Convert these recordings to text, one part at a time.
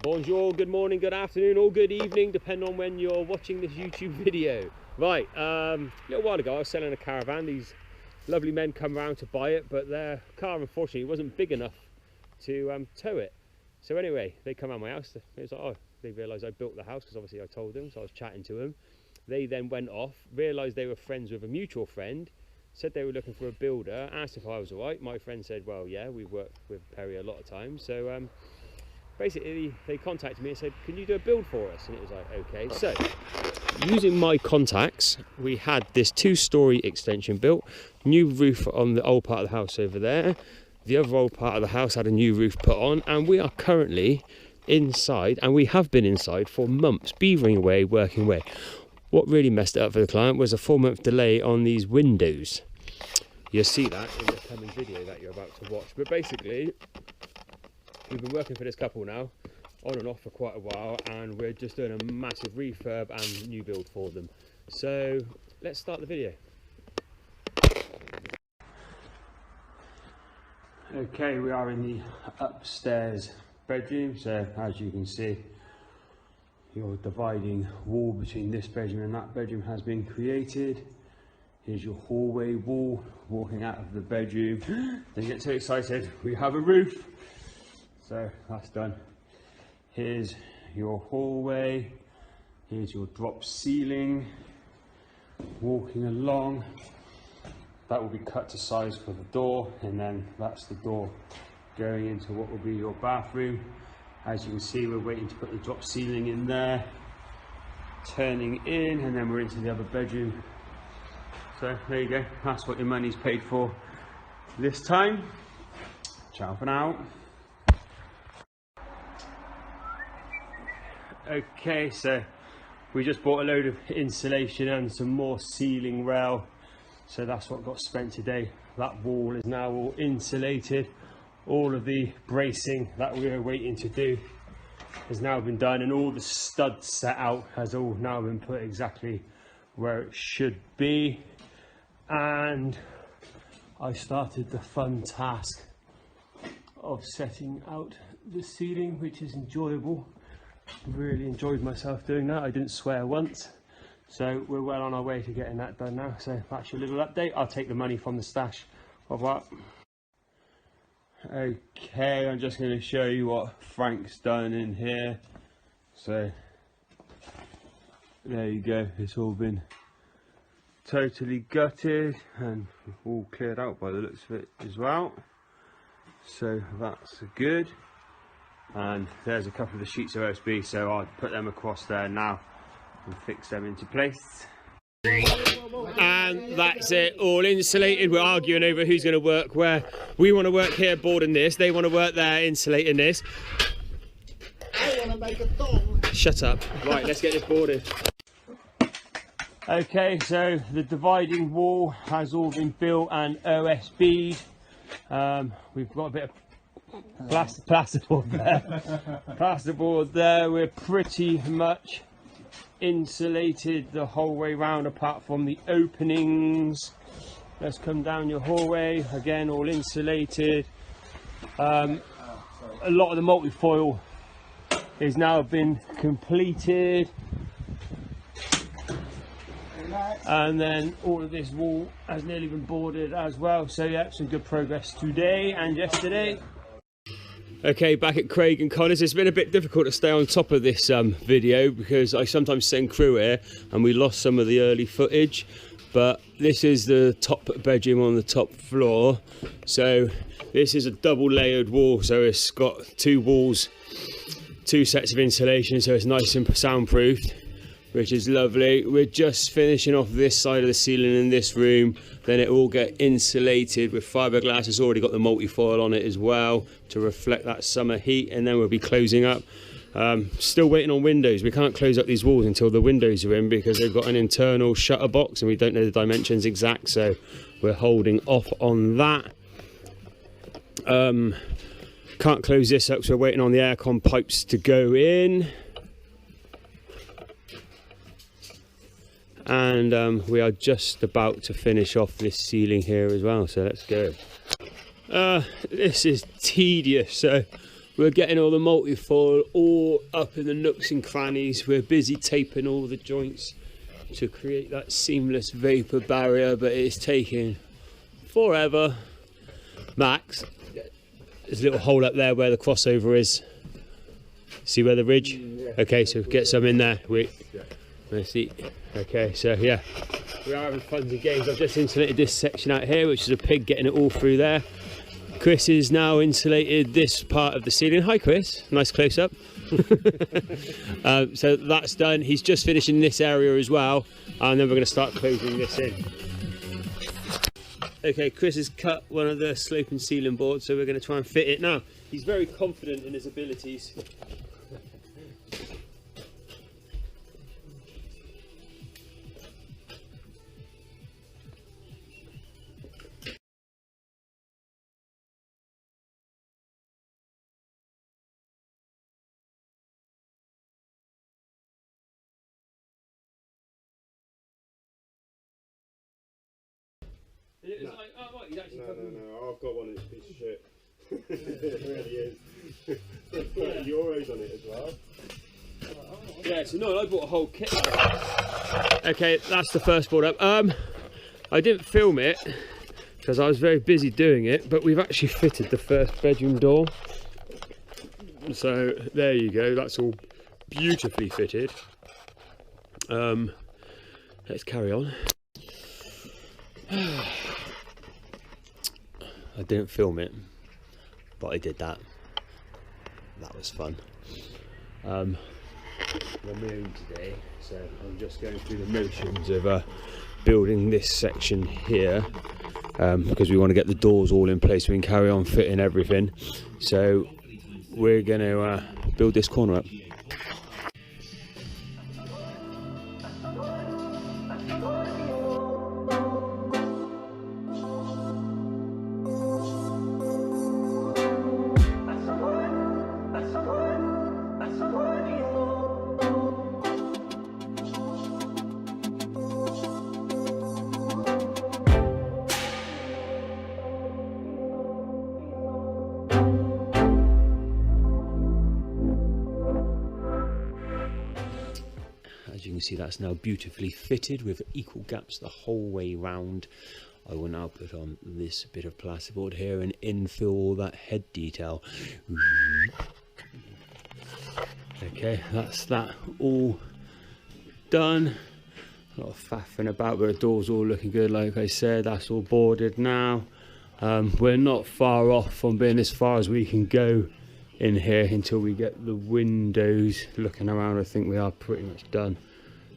Bonjour, good morning, good afternoon, or good evening, depending on when you're watching this YouTube video. Right, a little while ago I was selling a caravan. These lovely men come around to buy it, but their car unfortunately wasn't big enough to tow it. So anyway, they come around my house. It was like, oh, they realised I built the house, because obviously I told them, so I was chatting to them. They then went off, realised they were friends with a mutual friend, said they were looking for a builder, asked if I was alright. My friend said, well, yeah, we've worked with Perry a lot of times. So basically they contacted me and said, can you do a build for us? And it was like, okay. So using my contacts, we had this 2-story extension built, new roof on the old part of the house over there. The other old part of the house had a new roof put on, and we are currently inside, and we have been inside for months, beavering away, working away. What really messed it up for the client was a 4-month delay on these windows. You'll see that in the coming video that you're about to watch. But basically, we've been working for this couple now, on and off for quite a while, and we're just doing a massive refurb and new build for them. So let's start the video. Okay, we are in the upstairs bedroom. So as you can see, your dividing wall between this bedroom and that bedroom has been created. Here's your hallway wall walking out of the bedroom. Don't get too excited, we have a roof. So that's done. Here's your hallway. Here's your drop ceiling. Walking along. That will be cut to size for the door, and then that's the door going into what will be your bathroom. As you can see, we're waiting to put the drop ceiling in there, turning in, and then we're into the other bedroom. So there you go, that's what your money's paid for this time. Ciao for now. Okay, so we just bought a load of insulation and some more ceiling rail. So that's what got spent today. That wall is now all insulated. All of the bracing that we were waiting to do has now been done, and all the studs set out has all now been put exactly where it should be. And I started the fun task of setting out the ceiling, which is enjoyable. Really enjoyed myself doing that. I didn't swear once. So we're well on our way to getting that done now. So that's your little update. I'll take the money from the stash. Au revoir. Okay, I'm just going to show you what Frank's done in here. So there you go, it's all been totally gutted and all cleared out by the looks of it as well. So that's good. And there's a couple of the sheets of OSB, so I'll put them across there now and fix them into place. And that's it, all insulated. We're arguing over who's going to work where. We want to work here boarding this, they want to work there insulating this. I want to make a thong. Shut up. Right, let's get this boarded. Okay, so the dividing wall has all been built and OSB'd. We've got a bit of plasterboard there. Plasterboard there. We're pretty much insulated the whole way round apart from the openings. Let's come down your hallway, again all insulated. A lot of the multi-foil has now been completed, and then all of this wall has nearly been boarded as well. So yeah, some good progress today and yesterday. Okay, back at Craig and Connor's. It's been a bit difficult to stay on top of this video because I sometimes send crew here and we lost some of the early footage. But this is the top bedroom on the top floor. So this is a double layered wall. So it's got 2 walls, 2 sets of insulation. So it's nice and soundproofed, which is lovely. We're just finishing off this side of the ceiling in this room. Then it will get insulated with fiberglass. It's already got the multi-foil on it as well to reflect that summer heat. And then we'll be closing up. Still waiting on windows. We can't close up these walls until the windows are in because they've got an internal shutter box and we don't know the dimensions exact. So we're holding off on that. Can't close this up, so we're waiting on the aircon pipes to go in. And we are just about to finish off this ceiling here as well, so let's go. This is tedious. So We're getting all the multi-foil all up in the nooks and crannies. We're busy taping all the joints to create that seamless vapor barrier, but it's taking forever. Max, there's a little hole up there where the crossover is. See where the ridge? Okay, so get some in there. Let's see. Okay, so yeah, we are having fun and games. I've just insulated this section out here, which is a pig, getting it all through there. Chris is now insulated this part of the ceiling. Hi Chris, nice close up. So that's done. He's just finishing this area as well, and then we're going to start closing this in. Okay, Chris has cut one of the sloping ceiling boards, so we're going to try and fit it now. He's very confident in his abilities. And it was like, oh right, he's actually No, I've got one of this piece of shit. It really is. There's got euros on it as well. Yeah, so no, I bought a whole kit. Okay, that's the first board up. I didn't film it because I was very busy doing it, but we've actually fitted the first bedroom door. So there you go, that's all beautifully fitted. Let's carry on. I didn't film it, but I did that. That was fun. I'm on my own today, so I'm just going through the motions of building this section here, because we want to get the doors all in place so we can carry on fitting everything. So we're going to build this corner up. As you can see, that's now beautifully fitted with equal gaps the whole way round. I will now put on this bit of plasterboard here and infill all that head detail. Okay, that's that all done. A lot of faffing about, but the door's all looking good. Like I said, that's all boarded now. We're not far off from being as far as we can go in here until we get the windows. Looking around, I think we are pretty much done.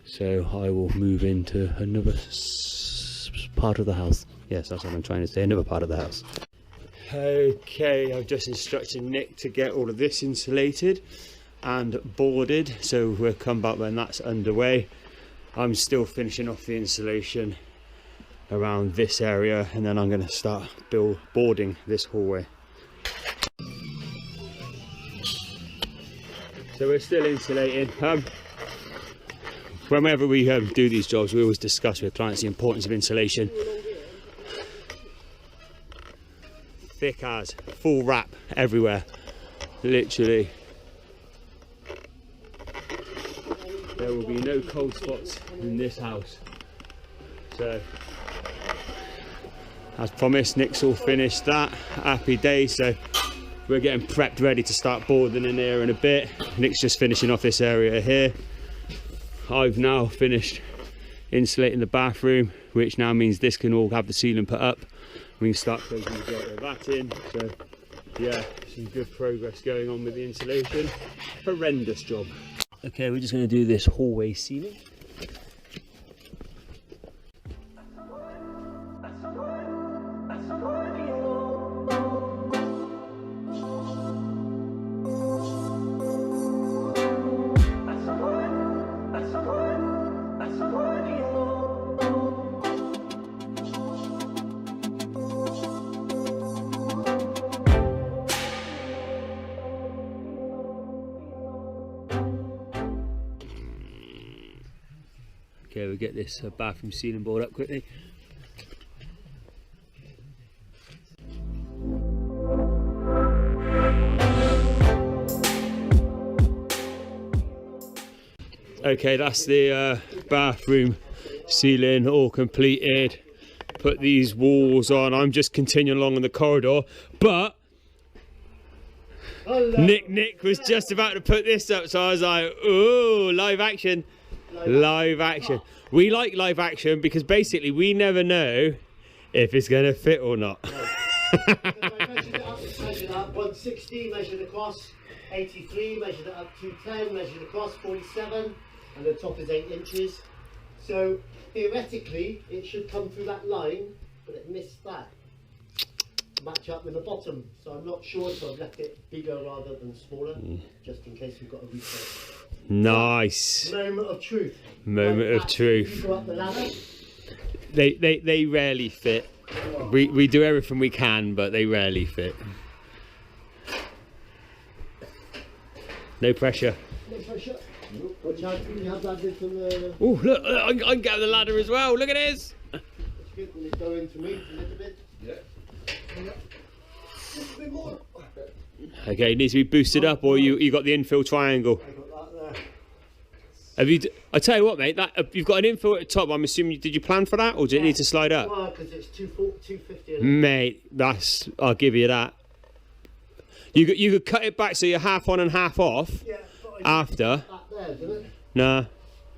So I will move into another part of the house. Yes, that's what I'm trying to say, another part of the house. Okay, I've just instructed Nick to get all of this insulated and boarded, so we'll come back when that's underway. I'm still finishing off the insulation around this area, and then I'm going to start boarding this hallway. So we're still insulating. Whenever we do these jobs, we always discuss with clients the importance of insulation. Thick as, full wrap everywhere, literally. There will be no cold spots in this house. So, as promised, Nick's all finished that. Happy day. So we're getting prepped, ready to start boarding in here in a bit. Nick's just finishing off this area here. I've now finished insulating the bathroom, which now means this can all have the ceiling put up. We can start closing the majority of that in. So yeah, some good progress going on with the insulation. Horrendous job. Okay, we're just going to do this hallway ceiling. Okay, we'll get this bathroom ceiling board up quickly. Okay, that's the bathroom ceiling all completed. Put these walls on. I'm just continuing along in the corridor, but Nick was just about to put this up, so I was like, "Ooh, live action, live action." We like live action because basically we never know if it's going to fit or not. I measured it up 160, measured across 83, measured it up 210, measured across 47, and the top is 8 inches. So theoretically, it should come through that line, but it missed that. Match up with the bottom, so I'm not sure, so I've left it bigger rather than smaller, just in case we've got a reset. Nice. Moment of truth. Moment of truth. You go up the ladder. They rarely fit. We do everything we can, but they rarely fit. No pressure. No pressure. Watch out, you have that bit from the... Oh, look, I can get the ladder as well. Look at this. It's good when it's going to me a little bit. Yeah. Just a bit more. Okay, it needs to be boosted up, or you got the infill triangle. I got that there. Have you? I tell you what, mate. That you've got an infill at the top. I'm assuming. Did you plan for that, or did it need to slide up? Well, because it's 250. Mate, that's. I'll give you that. You could cut it back so you're half on and half off. Yeah, after. that there, isn't it? Nah.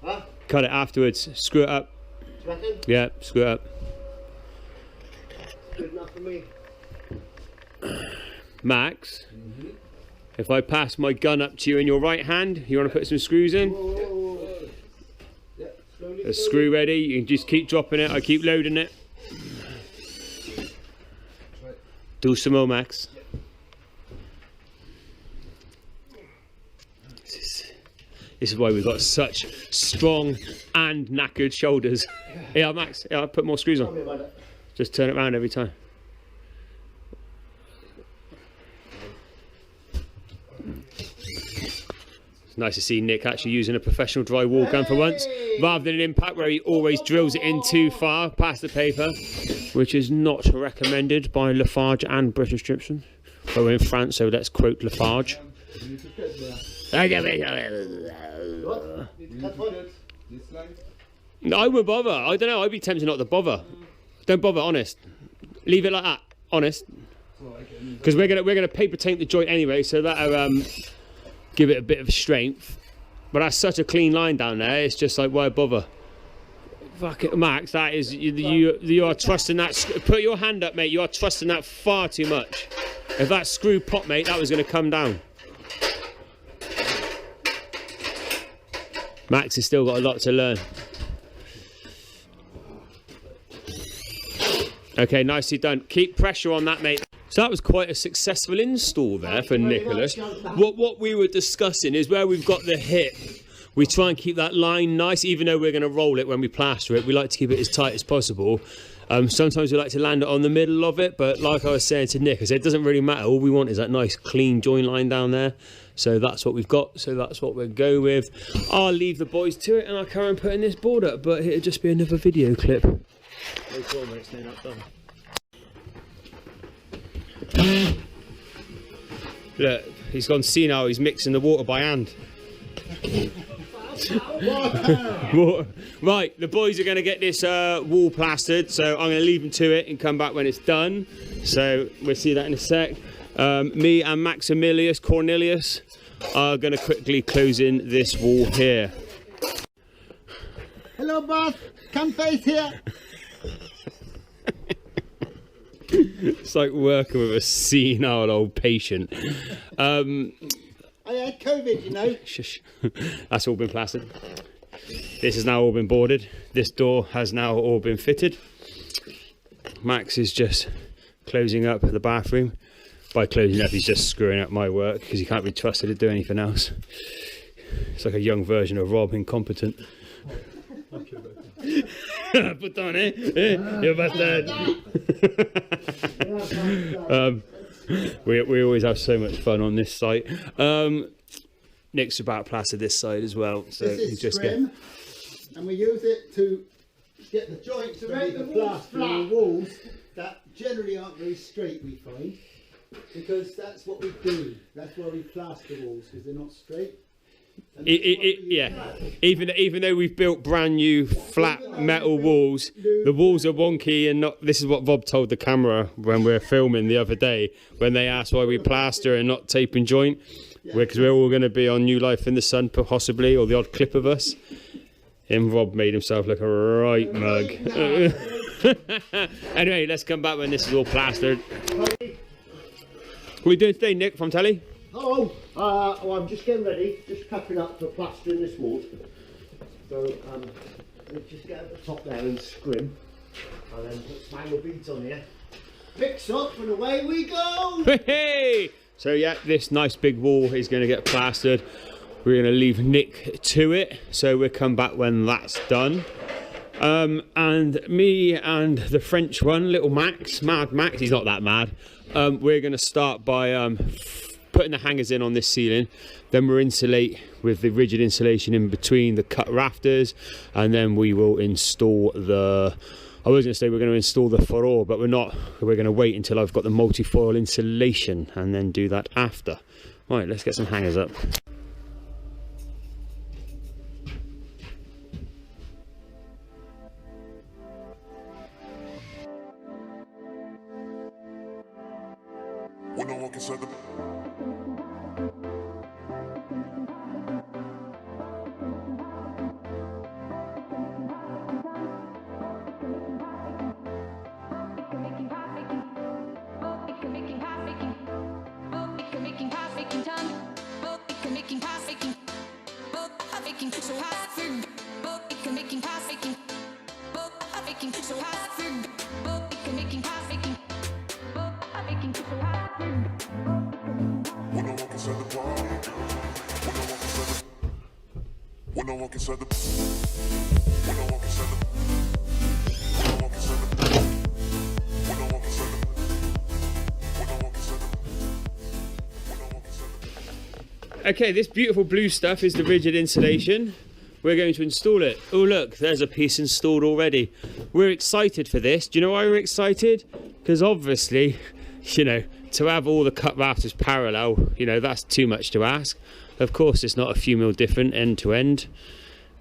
Huh? Cut it afterwards. Screw it up. Do you reckon? Yeah, screw it up. Good enough for me. Max, if I pass my gun up to you in your right hand, you want to put some screws in? Whoa. Yeah, slowly, A screw ready. You can just keep dropping it. I keep loading it. Do some more, Max. This is why we've got such strong and knackered shoulders. Yeah, Max. Yeah, I'll put more screws Tell me on. about it. Just turn it around every time. It's nice to see Nick actually using a professional drywall gun for once, rather than an impact where he always drills it in too far past the paper, which is not recommended by Lafarge and British Gypsum. But we're in France, so let's quote Lafarge. What? I would bother. I don't know. I'd be tempted not to bother. Don't bother. Honest. Leave it like that. Honest. Because we're gonna paper tape the joint anyway, so that'll give it a bit of strength. But that's such a clean line down there. It's just like, why bother? Fuck it, Max. That is you are trusting that. Put your hand up, mate. You are trusting that far too much. If that screw popped, mate, that was gonna come down. Max has still got a lot to learn. Okay, nicely done. Keep pressure on that, mate. So that was quite a successful install there for Nicholas. What we were discussing is where we've got the hip, we try and keep that line nice, even though we're going to roll it when we plaster it. We like to keep it as tight as possible. Sometimes we like to land it on the middle of it, but like I was saying to Nick, I said it doesn't really matter. All we want is that nice clean join line down there. So that's what we've got. So that's what we'll go with. I'll leave the boys to it and I'll carry on putting this board up, but it'll just be another video clip. Look, he's gone senile. He's mixing the water by hand. Right, the boys are going to get this wall plastered, so I'm going to leave them to it and come back when it's done. So we'll see that in a sec. Me and Maximilius Cornelius are going to quickly close in this wall here. Hello, boss. Come face here. It's like working with a senile old patient. I had COVID, you know. Shush. That's all been plastered. This has now all been boarded. This door has now all been fitted. Max is just closing up the bathroom. By closing up, he's just screwing up my work because he can't be trusted to do anything else. It's like a young version of Rob, incompetent. Put on it, you bastard. We always have so much fun on this site. Nick's about to plaster this side as well, so this is just scrim, and we use it to get the joints ready for plastering the walls that generally aren't very straight, we find, because that's what we do. That's why we plaster walls, because they're not straight. Yeah, even though we've built brand new flat metal walls, the walls are wonky and not. This is what Bob told the camera when we were filming the other day when they asked why we plaster and not tape and joint, because we're all going to be on New Life in the Sun possibly, or the odd clip of us. And Rob made himself look a right mug. Anyway, let's come back when this is all plastered. What are you doing today, Nick, from telly? Oh, well, I'm just getting ready, just prepping up for plastering this wall. So, we'll just get at the top there and scrim, and then put some angle beads on here. Fix up and away we go! Hey! So yeah, this nice big wall is going to get plastered. We're going to leave Nick to it, so we'll come back when that's done. And me and the French one, little Max, Mad Max, he's not that mad. We're going to start by putting the hangers in on this ceiling, then we'll insulate with the rigid insulation in between the cut rafters, and then we will install the, I was going to say we're going to install the furore, but we're not. We're going to wait until I've got the multi-foil insulation and then do that after. Right, let's get some hangers up. When I walk inside the Okay, this beautiful blue stuff is the rigid insulation. We're going to install it. Oh look, there's a piece installed already. We're excited for this. Do you know why we're excited? Because obviously, you know, to have all the cut rafters parallel, you know, that's too much to ask. Of course, it's not a few mil different end to end,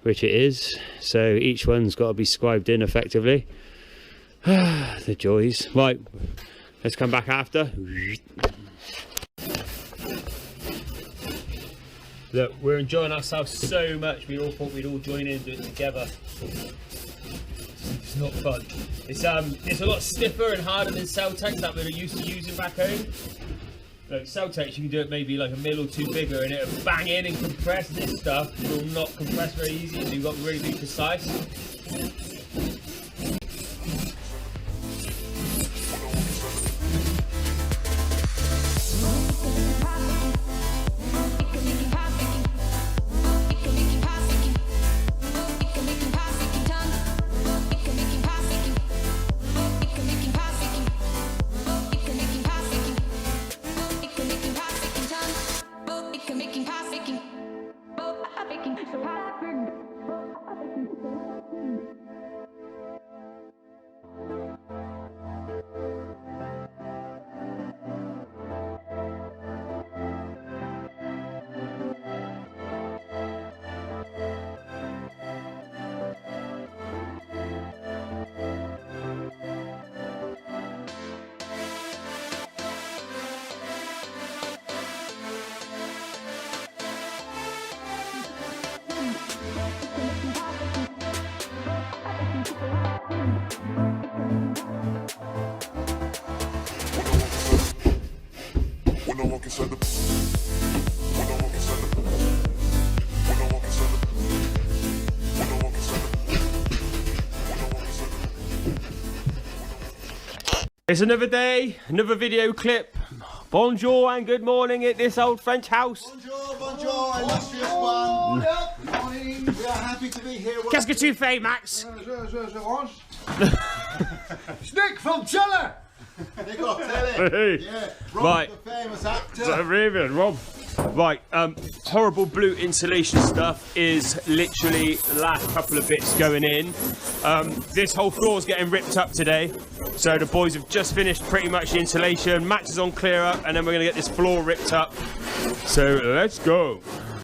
which it is. So each one's got to be scribed in effectively. The joys. Right, let's come back after. Look, we're enjoying ourselves so much, we all thought we'd all join in and do it together. It's not fun. It's a lot stiffer and harder than Celtex that we're used to using back home. Like Celtex, you can do it maybe like a mil or two bigger and it'll bang in and compress. This stuff will not compress very easy, so you've got to really be precise. It's another day, another video clip. Bonjour and good morning at this old French house. Bonjour, bonjour, illustrious one. Good morning. We are happy to be here. Qu'est-ce que tu fais, Max? Nick from Chile. Nick off telly. Hey. Yeah, Rob, Right. the famous actor. Rob. Right, horrible blue insulation stuff is literally the last couple of bits going in. This whole floor is getting ripped up today. So the boys have just finished pretty much the insulation. Max is on clear up and then we're going to get this floor ripped up. So let's go.